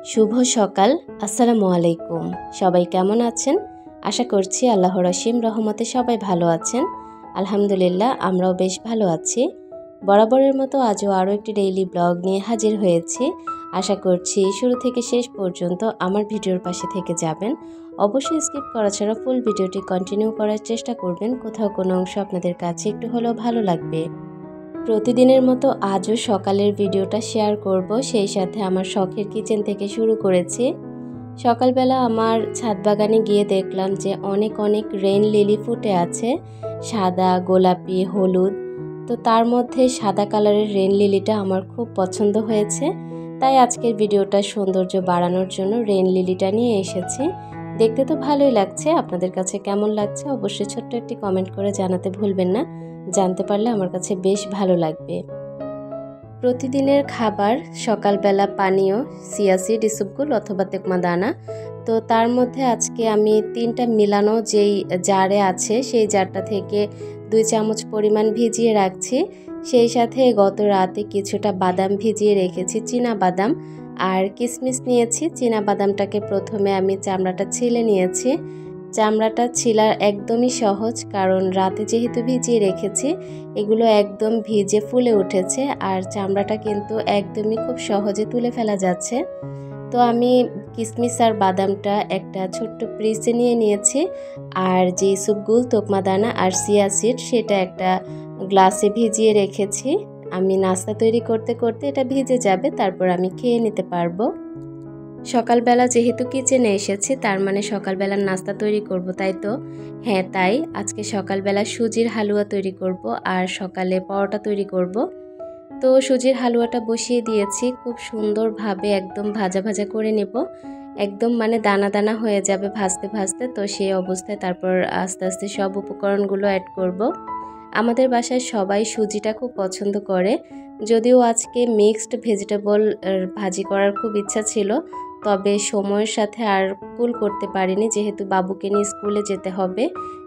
শুভ সকাল। আসসালামু আলাইকুম। সবাই কেমন আছেন? আশা করছি আল্লাহর অসীম রহমতে সবাই ভালো আছেন। আলহামদুলিল্লাহ, আমরাও বেশ ভালো আছি। বরাবরের মতো আজও আরও একটি ডেইলি ব্লগ নিয়ে হাজির হয়েছি। আশা করছি শুরু থেকে শেষ পর্যন্ত আমার ভিডিওর পাশে থেকে যাবেন। অবশ্যই স্কিপ করা ছাড়া ফুল ভিডিওটি কন্টিনিউ করার চেষ্টা করবেন। কোথাও কোনো অংশ আপনাদের কাছে একটু হলেও ভালো লাগবে। প্রতিদিনের মতো আজও সকালের ভিডিওটা শেয়ার করব, সেই সাথে আমার শখের কিচেন থেকে শুরু করেছি। সকালবেলা আমার ছাদ বাগানে গিয়ে দেখলাম যে অনেক রেইন লিলি ফুটে আছে, সাদা, গোলাপি, হলুদ। তো তার মধ্যে সাদা কালারের রেইন লিলিটা আমার খুব পছন্দ হয়েছে, তাই আজকের ভিডিওটা সৌন্দর্য বাড়ানোর জন্য রেইন লিলিটা নিয়ে এসেছি। দেখতে তো ভালোই লাগছে, আপনাদের কাছে কেমন লাগছে অবশ্যই ছোট্ট একটি কমেন্ট করে জানাতে ভুলবেন না। জানতে পারলে আমার কাছে বেশ ভালো লাগবে। প্রতিদিনের খাবার সকালবেলা পানীয় চিয়া সিড, ইসবগুল অথবা তেকমা দানা। তো তার মধ্যে আজকে আমি 3টা মিলানো যেই জারে আছে সেই জারটা থেকে 2 চামচ পরিমাণ ভিজিয়ে রাখছি। সেই সাথে গত রাতে কিছুটা বাদাম ভিজিয়ে রেখেছি, চীনা বাদাম আর কিশমিশ নিয়েছি। চীনা বাদামটাকে প্রথমে আমি চামড়াটা ছিলে নিয়েছি। চামড়াটা ছিলার একদমই সহজ, কারণ রাতে যেহেতু ভিজিয়ে রেখেছি এগুলো একদম ভিজে ফুলে উঠেছে আর চামড়াটা কিন্তু একদমই খুব সহজে তুলে ফেলা যাচ্ছে। তো আমি কিশমিশ আর বাদামটা একটা ছোট্ট পিসে নিয়ে নিয়েছি, আর যে ইসবগুল, তোকমা দানা আর চিয়া সিড সেটা একটা গ্লাসে ভিজিয়ে রেখেছি। আমি নাস্তা তৈরি করতে করতে এটা ভিজে যাবে, তারপর আমি খেয়ে নিতে পারবো। সকালবেলা যেহেতু কিচেনে এসেছি তার মানে সকালবেলার নাস্তা তৈরি করব, তাই তো? হ্যাঁ, তাই আজকে সকালবেলা সুজির হালুয়া তৈরি করব আর সকালে পরোটা তৈরি করব। তো সুজির হালুয়াটা বসিয়ে দিয়েছি, খুব সুন্দরভাবে একদম ভাজা ভাজা করে নেব। একদম মানে দানা দানা হয়ে যাবে ভাজতে ভাজতে। তো সেই অবস্থায় তারপর আস্তে আস্তে সব উপকরণগুলো অ্যাড করব। আমাদের বাসায় সবাই সুজিটা খুব পছন্দ করে, যদিও আজকে মিক্সড ভেজিটেবল ভাজি করার খুব ইচ্ছা ছিল, তবে সময়ের সাথে আর কুল করতে পারিনি, যেহেতু বাবুকে নিয়ে স্কুলে যেতে হবে।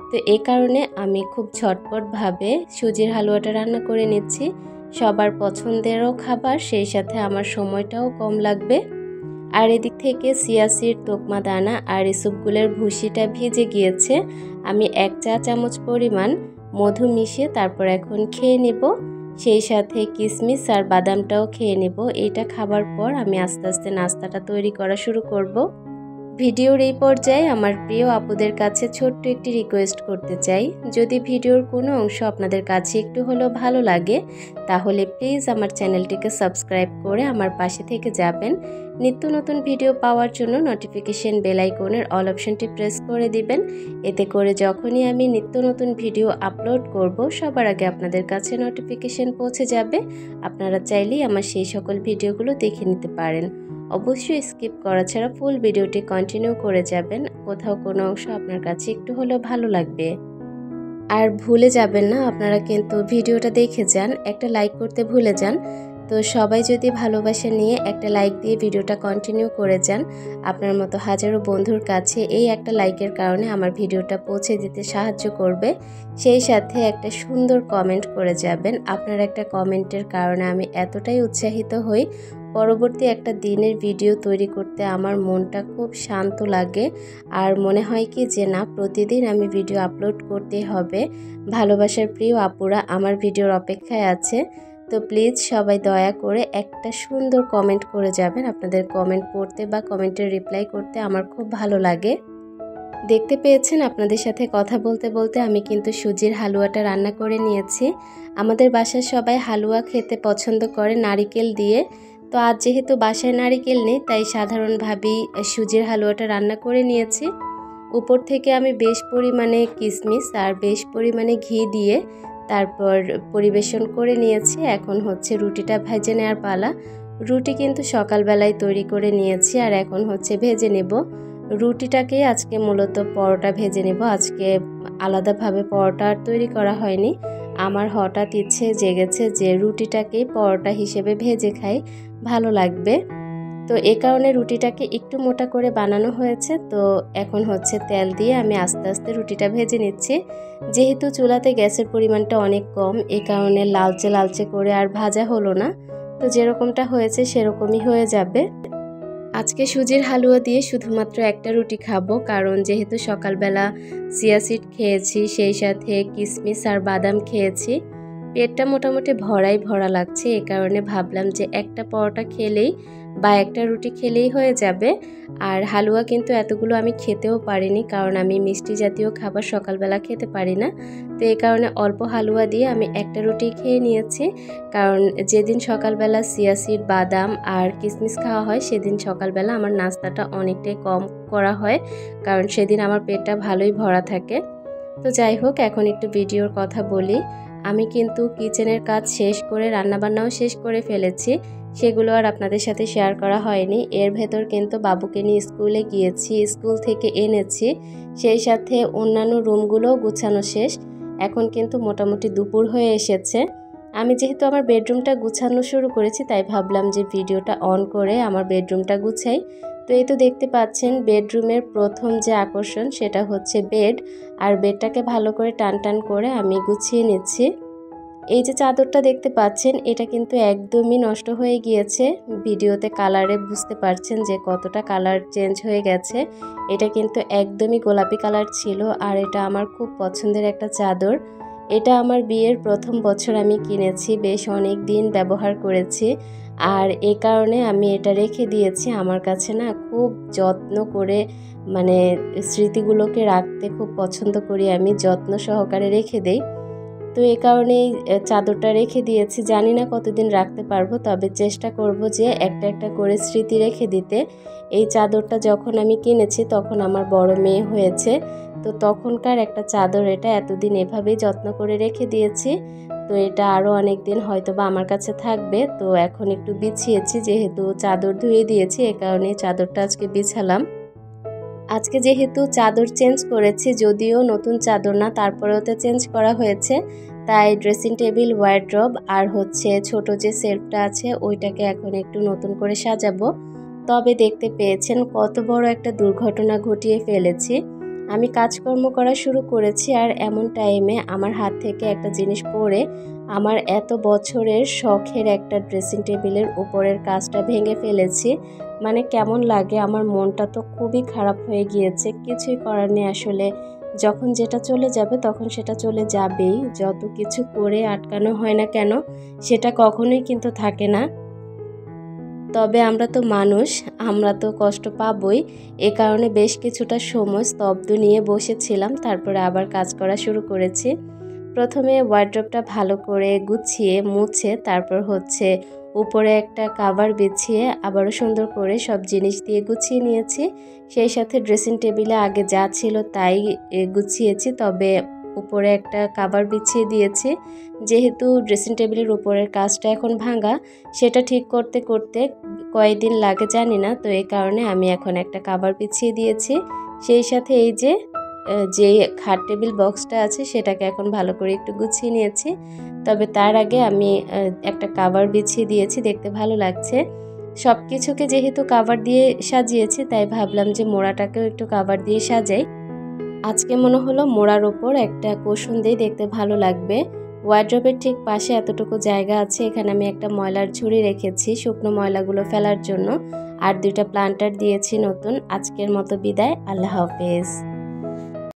তো এই কারণে আমি খুব ঝটপটভাবে সুজির হালুয়াটা রান্না করে নিচ্ছি। সবার পছন্দেরও খাবার, সেই সাথে আমার সময়টাও কম লাগবে। আর এদিক থেকে চিয়া সিড, তোকমা দানা আর ইসবগুলের ভুসিটা ভিজে গিয়েছে। আমি 1 চা চামচ পরিমাণ মধু মিশিয়ে তারপর এখন খেয়ে নেব। সেই সাথে কিশমিশ আর বাদামটাও খেয়ে নেব। এটা খাবার পর আমি আস্তে আস্তে নাস্তাটা তৈরি করা শুরু করব। ভিডিওর এই পর্যায়ে আমার প্রিয় আপুদের কাছে ছোট্ট একটি রিকোয়েস্ট করতে চাই, যদি ভিডিওর কোনো অংশ আপনাদের কাছে একটু হলেও ভালো লাগে তাহলে প্লিজ আমার চ্যানেলটিকে সাবস্ক্রাইব করে আমার পাশে থেকে যাবেন। নিত্য নতুন ভিডিও পাওয়ার জন্য নোটিফিকেশন বেল আইকনের অল অপশনটি প্রেস করে দিবেন। এতে করে যখনই আমি নিত্য নতুন ভিডিও আপলোড করব সবার আগে আপনাদের কাছে নোটিফিকেশন পৌঁছে যাবে। আপনারা চাইলেই আমার সেই সকল ভিডিওগুলো দেখে নিতে পারেন। অবশ্যই স্কিপ করা ছাড়া ফুল ভিডিওটি কন্টিনিউ করে যাবেন, কোথাও কোনো অংশ আপনার কাছে একটু হলেও ভালো লাগবে। আর ভুলে যাবেন না, আপনারা কিন্তু ভিডিওটা দেখে যান, একটা লাইক করতে ভুলে যান। তো সবাই যদি ভালোবাসা নিয়ে একটা লাইক দিয়ে ভিডিওটা কন্টিনিউ করে যান, আপনার মতো হাজারো বন্ধুর কাছে এই একটা লাইকের কারণে আমার ভিডিওটা পৌঁছে দিতে সাহায্য করবে। সেই সাথে একটা সুন্দর কমেন্ট করে যাবেন। আপনার একটা কমেন্টের কারণে আমি এতটাই উৎসাহিত হই, পরবর্তী একটা দিনের ভিডিও তৈরি করতে আমার মনটা খুব শান্ত লাগে। আর মনে হয় কি যে না, প্রতিদিন আমি ভিডিও আপলোড করতেই হবে। ভালোবাসার প্রিয় আপুরা আমার ভিডিওর অপেক্ষায় আছে। তো প্লিজ সবাই দয়া করে একটা সুন্দর কমেন্ট করে যাবেন। আপনাদের কমেন্ট পড়তে বা কমেন্টের রিপ্লাই করতে আমার খুব ভালো লাগে। দেখতে পেয়েছেন, আপনাদের সাথে কথা বলতে বলতে আমি কিন্তু সুজির হালুয়াটা রান্না করে নিয়েছি। আমাদের বাসার সবাই হালুয়া খেতে পছন্দ করে নারিকেল দিয়ে। তো আজ যেহেতু বাসায় নারিকেল নেই, তাই সাধারণভাবেই সুজির হালুয়াটা রান্না করে নিয়েছি। উপর থেকে আমি বেশ পরিমাণে কিশমিশ আর বেশ পরিমাণে ঘি দিয়ে তারপর পরিবেশন করে নিয়েছি। এখন হচ্ছে রুটিটা ভেজে নেওয়ার পালা। রুটি কিন্তু সকালবেলায় তৈরি করে নিয়েছি আর এখন হচ্ছে ভেজে নেব। রুটিটাকে আজকে মূলত পরোটা ভেজে নেব। আজকে আলাদাভাবে পরোটা আর তৈরি করা হয়নি। আমার হঠাৎ ইচ্ছে জেগেছে যে রুটিটাকেই পরোটা হিসেবে ভেজে খাই, ভালো লাগবে। তো এই কারণে রুটিটাকে একটু মোটা করে বানানো হয়েছে। তো এখন হচ্ছে তেল দিয়ে আমি আস্তে আস্তে রুটিটা ভেজে নিচ্ছি। যেহেতু চুলাতে গ্যাসের পরিমাণটা অনেক কম, এই কারণে লালচে লালচে করে আর ভাজা হলো না। তো যেরকমটা হয়েছে সেরকমই হয়ে যাবে। আজকে সুজির হালুয়া দিয়ে শুধুমাত্র একটা রুটি খাবো, কারণ যেহেতু সকালবেলা চিয়া সিড খেয়েছি, সেই সাথে কিশমিশ আর বাদাম খেয়েছি। পেটটা মোটামুটি ভরা লাগছে, এই কারণে ভাবলাম যে একটা পরোটা খেলেই বা একটা রুটি খেলেই হয়ে যাবে। আর হালুয়া কিন্তু এতগুলো আমি খেতেও পারিনি, কারণ আমি মিষ্টি জাতীয় খাবার সকালবেলা খেতে পারি না। তো এই কারণে অল্প হালুয়া দিয়ে আমি একটা রুটি খেয়ে নিয়েছি। কারণ যেদিন সকালবেলা চিয়া সিড, বাদাম আর কিশমিশ খাওয়া হয়, সেদিন সকালবেলা আমার নাস্তাটা অনেকটাই কম করা হয়, কারণ সেদিন আমার পেটটা ভালোই ভরা থাকে। তো যাই হোক, এখন একটু ভিডিওর কথা বলি। আমি কিন্তু কিচেনের কাজ শেষ করে রান্নাবান্নাও শেষ করে ফেলেছি, সেগুলো আর আপনাদের সাথে শেয়ার করা হয়নি। এর ভেতর কিন্তু বাবুকে নিয়ে স্কুলে গিয়েছি, স্কুল থেকে এনেছি, সেই সাথে অন্যান্য রুমগুলোও গুছানো শেষ। এখন কিন্তু মোটামুটি দুপুর হয়ে এসেছে। আমি যেহেতু আমার বেডরুমটা গুছানো শুরু করেছি, তাই ভাবলাম যে ভিডিওটা অন করে আমার বেডরুমটা গুছাই। তো এই তো দেখতে পাচ্ছেন বেডরুমের প্রথম যে আকর্ষণ সেটা হচ্ছে বেড। আর বেডটাকে ভালো করে টান করে আমি গুছিয়ে নিচ্ছি। এই যে চাদরটা দেখতে পাচ্ছেন, এটা কিন্তু একদমই নষ্ট হয়ে গিয়েছে। ভিডিওতে কালারে বুঝতে পারছেন যে কতটা কালার চেঞ্জ হয়ে গেছে। এটা কিন্তু একদমই গোলাপি কালার ছিল, আর এটা আমার খুব পছন্দের একটা চাদর। এটা আমার বিয়ের প্রথম বছর আমি কিনেছি, বেশ অনেক দিন ব্যবহার করেছি, আর এই কারণে আমি এটা রেখে দিয়েছি। আমার কাছে না খুব যত্ন করে, মানে স্মৃতিগুলোকে রাখতে খুব পছন্দ করি, আমি যত্ন সহকারে রেখে দেই। তো এই কারণেই চাদরটা রেখে দিয়েছি। জানি না কতদিন রাখতে পারবো, তবে চেষ্টা করব যে একটা একটা করে স্মৃতি রেখে দিতে। এই চাদরটা যখন আমি কিনেছি তখন আমার বড় মেয়ে হয়েছে, তো তখনকার একটা চাদর, এটা এতদিন এভাবেই যত্ন করে রেখে দিয়েছি। তো এটা আরও অনেক দিন হয়তো বা আমার কাছে থাকবে। তো এখন একটু বিছিয়েছি, যেহেতু চাদর ধুয়ে দিয়েছি, এ কারণে চাদরটা আজকে বিছালাম। আজকে যেহেতু চাদর চেঞ্জ করেছি, যদিও নতুন চাদর না, তারপরেও তো চেঞ্জ করা হয়েছে, তাই ড্রেসিং টেবিল, ওয়ারড্রব আর হচ্ছে ছোট যে সেলফটা আছে ওইটাকে এখন একটু নতুন করে সাজাবো। তবে দেখতে পেয়েছেন কত বড় একটা দুর্ঘটনা ঘটিয়ে ফেলেছি। আমি কাজকর্ম করা শুরু করেছি, আর এমন টাইমে আমার হাত থেকে একটা জিনিস পড়ে আমার এত বছরের শখের একটা ড্রেসিং টেবিলের উপরের কাজটা ভেঙে ফেলেছি। মানে কেমন লাগে, আমার মনটা তো খুবই খারাপ হয়ে গিয়েছে। কিছুই করার নেই আসলে, যখন যেটা চলে যাবে তখন সেটা চলে যাবেই। যত কিছু করে আটকানো হয় না কেন, সেটা কখনোই কিন্তু থাকে না। তবে আমরা তো মানুষ, আমরা তো কষ্ট পাবই। এ কারণে বেশ কিছুটা সময় স্তব্ধ নিয়ে বসেছিলাম, তারপরে আবার কাজ করা শুরু করেছি। প্রথমে ওয়ার্ড্রপটা ভালো করে গুছিয়ে মুছে, তারপর হচ্ছে উপরে একটা কাভার বিছিয়ে আবারও সুন্দর করে সব জিনিস দিয়ে গুছিয়ে নিয়েছি। সেই সাথে ড্রেসিং টেবিলে আগে যা ছিল তাই গুছিয়েছি, তবে উপরে একটা কাভার বিছিয়ে দিয়েছি। যেহেতু ড্রেসিং টেবিলের উপরের কাজটা এখন ভাঙা, সেটা ঠিক করতে করতে কয়েকদিন লাগে জানি না, তো এই কারণে আমি এখন একটা কাভার বিছিয়ে দিয়েছি। সেই সাথে এই যে খাট টেবিল বক্সটা আছে সেটাকে এখন ভালো করে একটু গুছিয়ে নিয়েছি। তবে তার আগে আমি একটা কাভার বিছিয়ে দিয়েছি, দেখতে ভালো লাগছে। সব কিছুকে যেহেতু কাভার দিয়ে সাজিয়েছি, তাই ভাবলাম যে মোড়াটাকেও একটু কাভার দিয়ে সাজাই। আজকে মনে হলো মোড়ার ওপর একটা কুশন দিয়ে দেখতে ভালো লাগবে। ওয়ার্ড্রপের ঠিক পাশে এতটুকু জায়গা আছে, এখানে আমি একটা ময়লার ঝুড়ি রেখেছি শুকনো ময়লাগুলো ফেলার জন্য, আর 2টা প্লান্টার দিয়েছি নতুন। আজকের মতো বিদায়, আল্লাহ হাফেজ।